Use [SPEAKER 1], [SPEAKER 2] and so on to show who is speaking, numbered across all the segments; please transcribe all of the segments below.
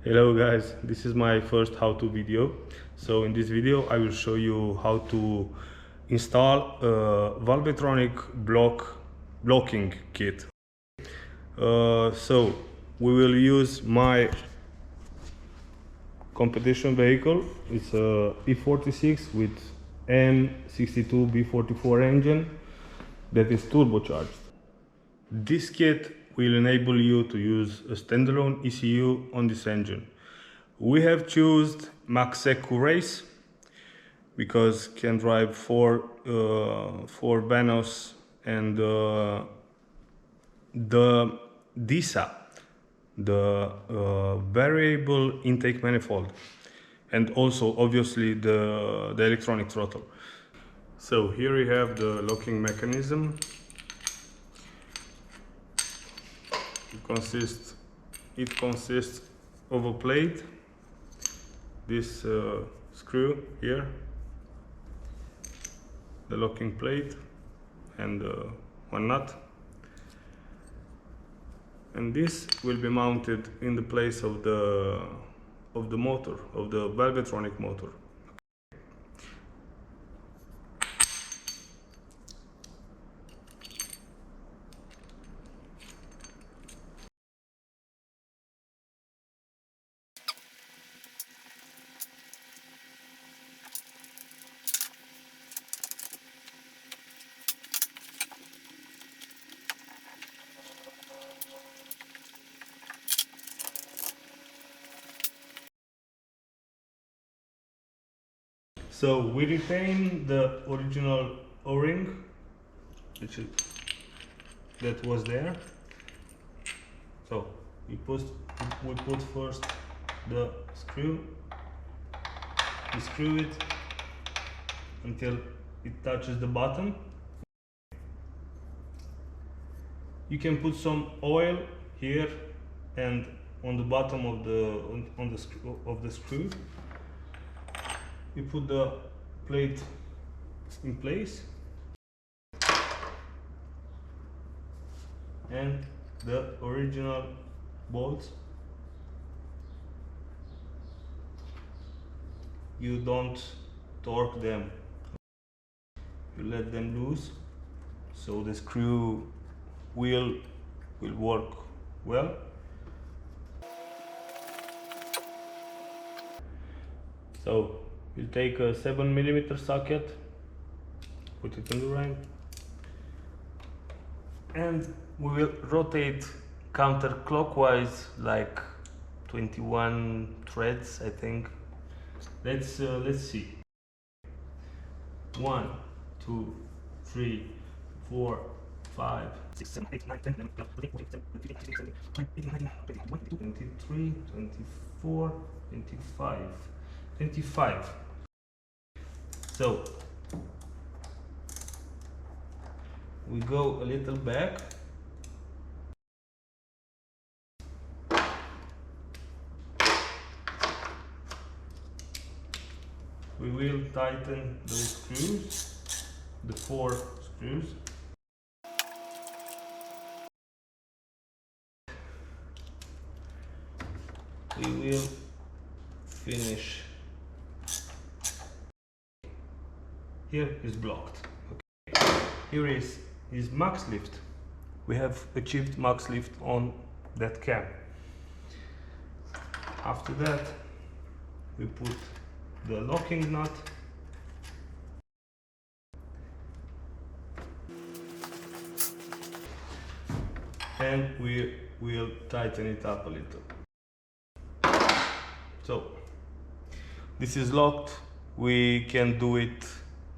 [SPEAKER 1] Hello guys, this is my first how-to video. So in this video I will show you how to install a ValveTronic locking kit. So we will use my competition vehicle. It's a E46 with N62 B44 engine that is turbocharged. This kit will enable you to use a standalone ECU on this engine. We have chosen Maxecu Race because can drive four Vanos and the DISA, the variable intake manifold, and also obviously the electronic throttle. So here we have the locking mechanism. It consists of a plate, this screw here, the locking plate, and one nut, and this will be mounted in the place of the motor, of the ValveTronic motor. So we retain the original O-ring that was there. So we put first the screw. We screw it until it touches the bottom. You can put some oil here and on the bottom of the screw. We put the plate in place and the original bolts, you don't torque them, you let them loose so the screw will work well. So you take a 7mm socket, put it in the ring, and we will rotate counterclockwise like 21 threads, I think. Let's see. 1, 2, 3, 4, 5, 6, 7, 8, 9, 10, 11, 12, 13, 14, 15, 16, 17, 18, 19, 20, 23, 24, 25. So we go a little back. We will tighten those screws, the 4 screws. We will finish. Here is blocked. Okay. Here is max lift. We have achieved max lift on that cam. After that, we put the locking nut. And we will tighten it up a little. So this is locked. We can do it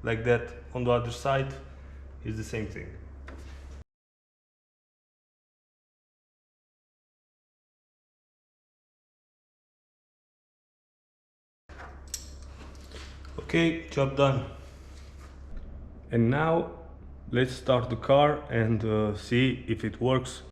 [SPEAKER 1] like that on the other side. Is the same thing. Okay, job done. And now let's start the car and see if it works.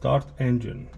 [SPEAKER 1] Start engine.